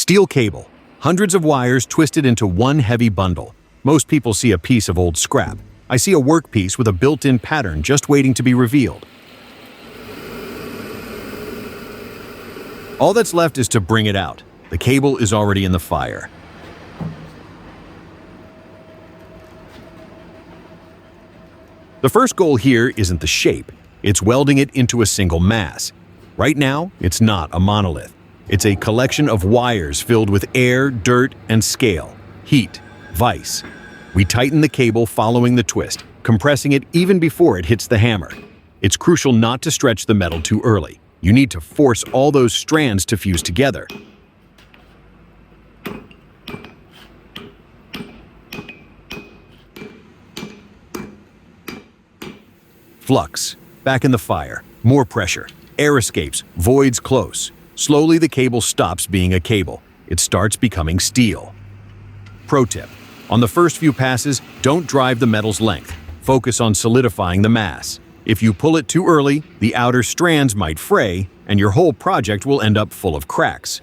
Steel cable. Hundreds of wires twisted into one heavy bundle. Most people see a piece of old scrap. I see a workpiece with a built-in pattern just waiting to be revealed. All that's left is to bring it out. The cable is already in the fire. The first goal here isn't the shape. It's welding it into a single mass. Right now, it's not a monolith. It's a collection of wires filled with air, dirt, and scale, heat, vice. We tighten the cable following the twist, compressing it even before it hits the hammer. It's crucial not to stretch the metal too early. You need to force all those strands to fuse together. Flux. Back in the fire. More pressure. Air escapes. Voids close. Slowly the cable stops being a cable. It starts becoming steel. Pro tip. On the first few passes, don't drive the metal's length. Focus on solidifying the mass. If you pull it too early, the outer strands might fray, and your whole project will end up full of cracks.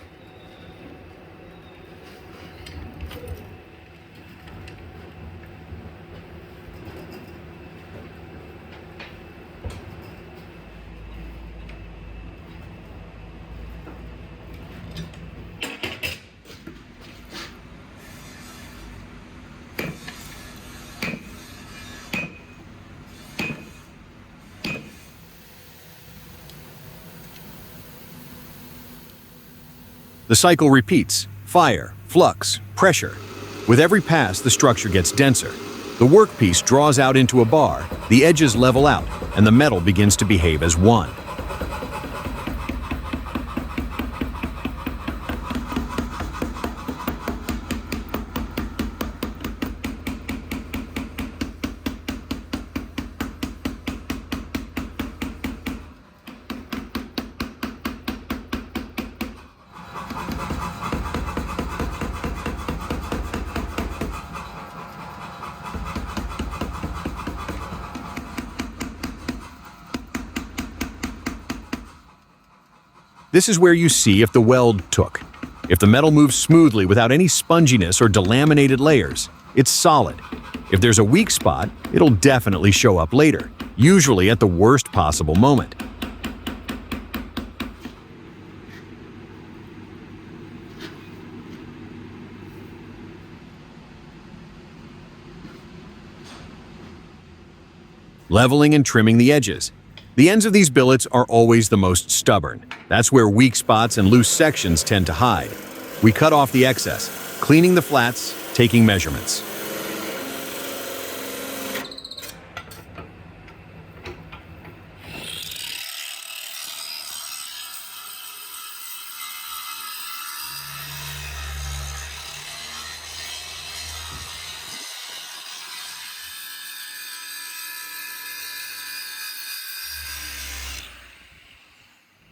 The cycle repeats: fire, flux, pressure. With every pass, the structure gets denser. The workpiece draws out into a bar, the edges level out, and the metal begins to behave as one. This is where you see if the weld took. If the metal moves smoothly without any sponginess or delaminated layers, it's solid. If there's a weak spot, it'll definitely show up later, usually at the worst possible moment. Leveling and trimming the edges. The ends of these billets are always the most stubborn. That's where weak spots and loose sections tend to hide. We cut off the excess, cleaning the flats, taking measurements.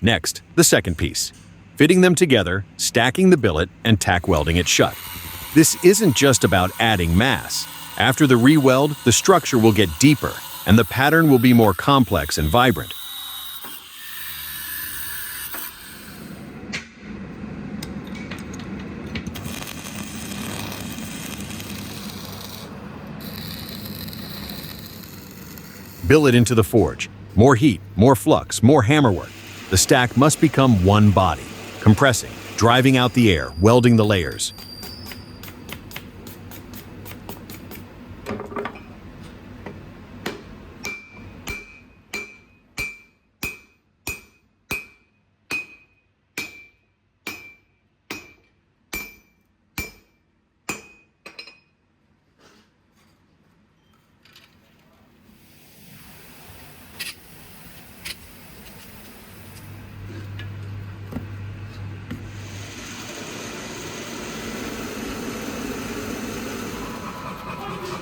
Next, the second piece. Fitting them together, stacking the billet, and tack welding it shut. This isn't just about adding mass. After the re-weld, the structure will get deeper, and the pattern will be more complex and vibrant. Billet into the forge. More heat, more flux, more hammerwork. The stack must become one body, compressing, driving out the air, welding the layers.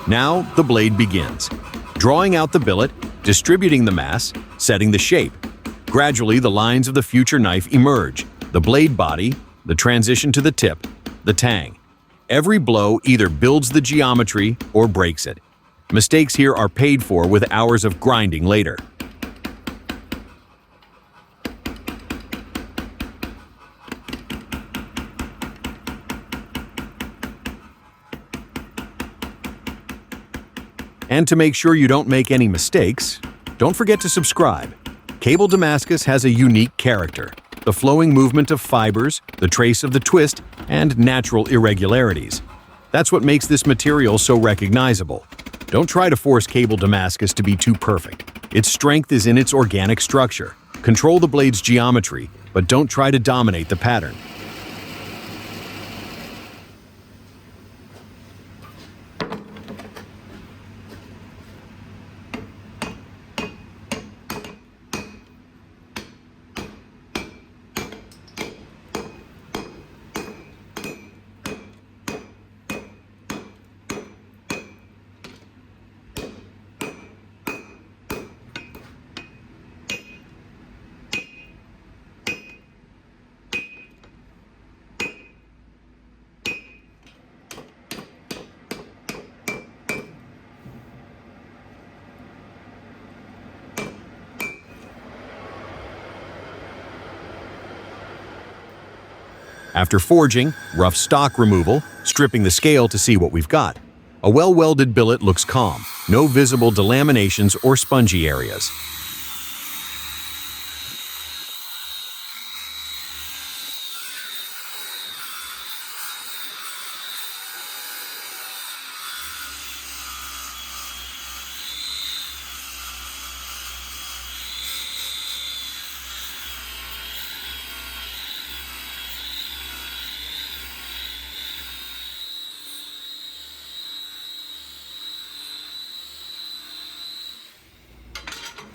Now the blade begins. Drawing out the billet, distributing the mass, setting the shape. Gradually, the lines of the future knife emerge. The blade body, the transition to the tip, the tang. Every blow either builds the geometry or breaks it. Mistakes here are paid for with hours of grinding later. And to make sure you don't make any mistakes, don't forget to subscribe. Cable Damascus has a unique character: the flowing movement of fibers, the trace of the twist, and natural irregularities. That's what makes this material so recognizable. Don't try to force Cable Damascus to be too perfect. Its strength is in its organic structure. Control the blade's geometry, but don't try to dominate the pattern. After forging, rough stock removal, stripping the scale to see what we've got, a well-welded billet looks calm, no visible delaminations or spongy areas.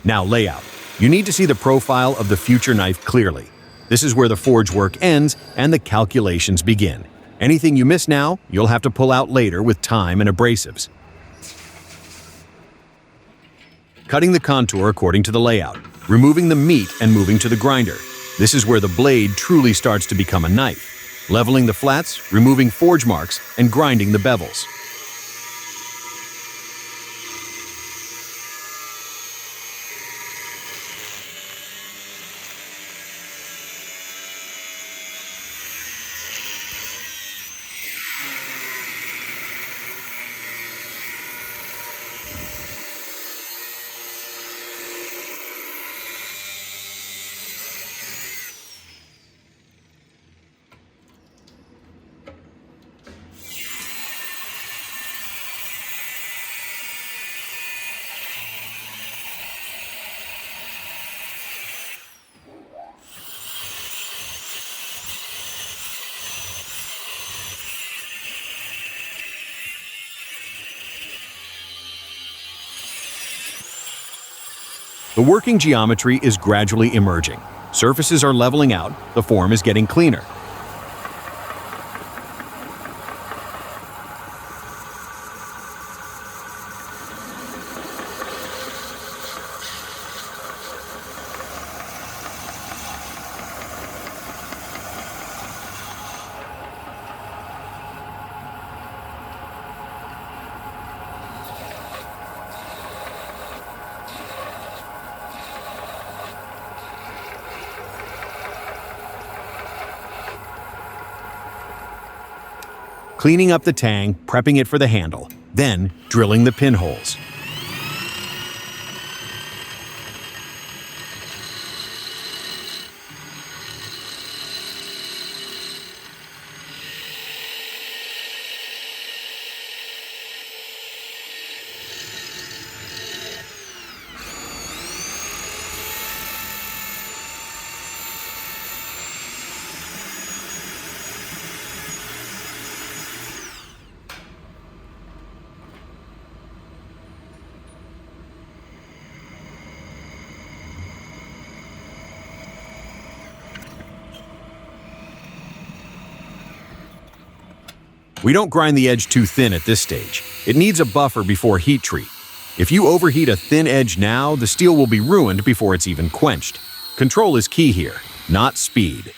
Now layout. You need to see the profile of the future knife clearly. This is where the forge work ends and the calculations begin. Anything you miss now, you'll have to pull out later with time and abrasives. Cutting the contour according to the layout, removing the meat and moving to the grinder. This is where the blade truly starts to become a knife. Leveling the flats, removing forge marks, and grinding the bevels. The working geometry is gradually emerging. Surfaces are leveling out, the form is getting cleaner. Cleaning up the tang, prepping it for the handle, then drilling the pinholes. We don't grind the edge too thin at this stage. It needs a buffer before heat treat. If you overheat a thin edge now, the steel will be ruined before it's even quenched. Control is key here, not speed.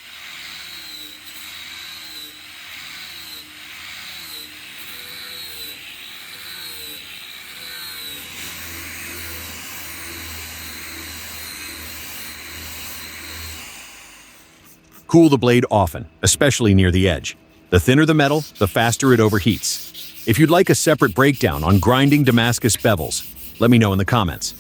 Cool the blade often, especially near the edge. The thinner the metal, the faster it overheats. If you'd like a separate breakdown on grinding Damascus bevels, let me know in the comments.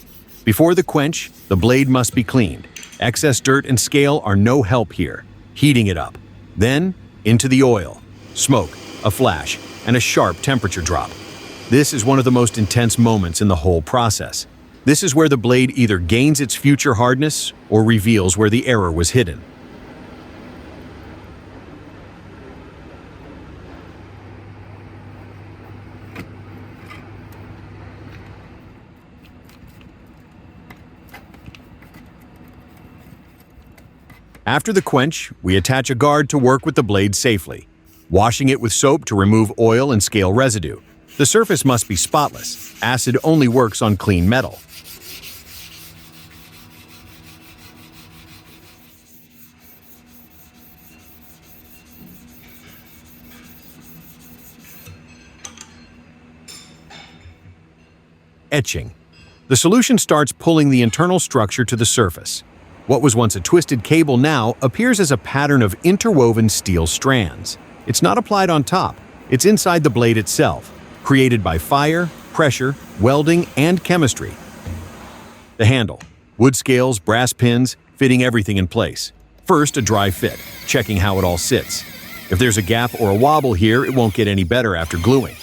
Before the quench, the blade must be cleaned. Excess dirt and scale are no help here. Heating it up. Then, into the oil. Smoke, a flash, and a sharp temperature drop. This is one of the most intense moments in the whole process. This is where the blade either gains its future hardness or reveals where the error was hidden. After the quench, we attach a guard to work with the blade safely, washing it with soap to remove oil and scale residue. The surface must be spotless. Acid only works on clean metal. Etching. The solution starts pulling the internal structure to the surface. What was once a twisted cable now appears as a pattern of interwoven steel strands. It's not applied on top, it's inside the blade itself, created by fire, pressure, welding, and chemistry. The handle. Wood scales, brass pins, fitting everything in place. First, a dry fit, checking how it all sits. If there's a gap or a wobble here, it won't get any better after gluing.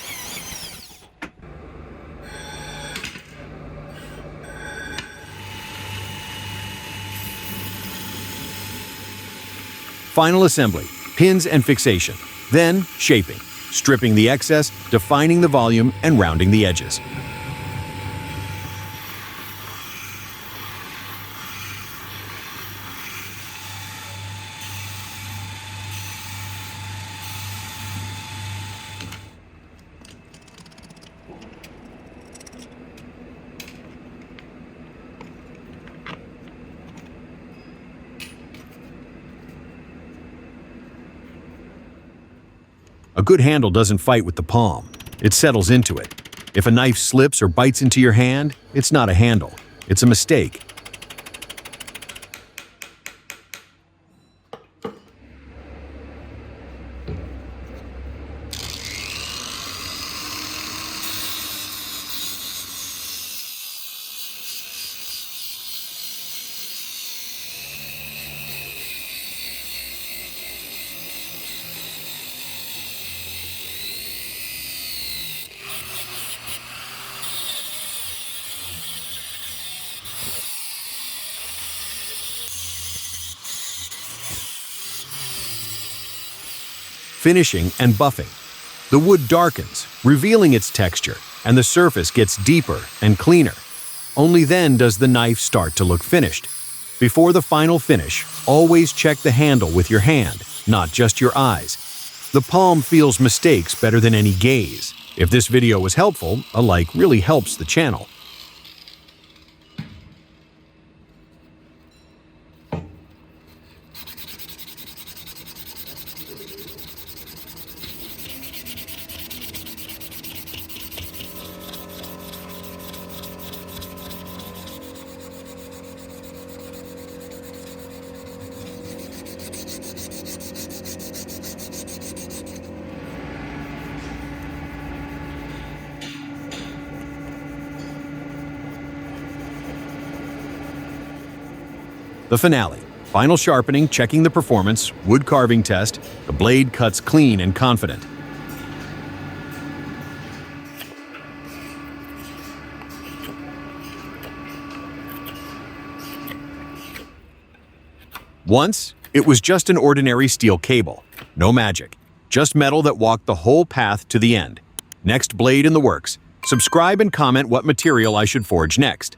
Final assembly, pins and fixation. Then, shaping, stripping the excess, defining the volume, and rounding the edges. A good handle doesn't fight with the palm. It settles into it. If a knife slips or bites into your hand, it's not a handle. It's a mistake. Finishing and buffing. The wood darkens, revealing its texture, and the surface gets deeper and cleaner. Only then does the knife start to look finished. Before the final finish, always check the handle with your hand, not just your eyes. The palm feels mistakes better than any gaze. If this video was helpful, a like really helps the channel. The finale. Final sharpening, checking the performance, wood carving test. The blade cuts clean and confident. Once, it was just an ordinary steel cable. No magic. Just metal that walked the whole path to the end. Next blade in the works. Subscribe and comment what material I should forge next.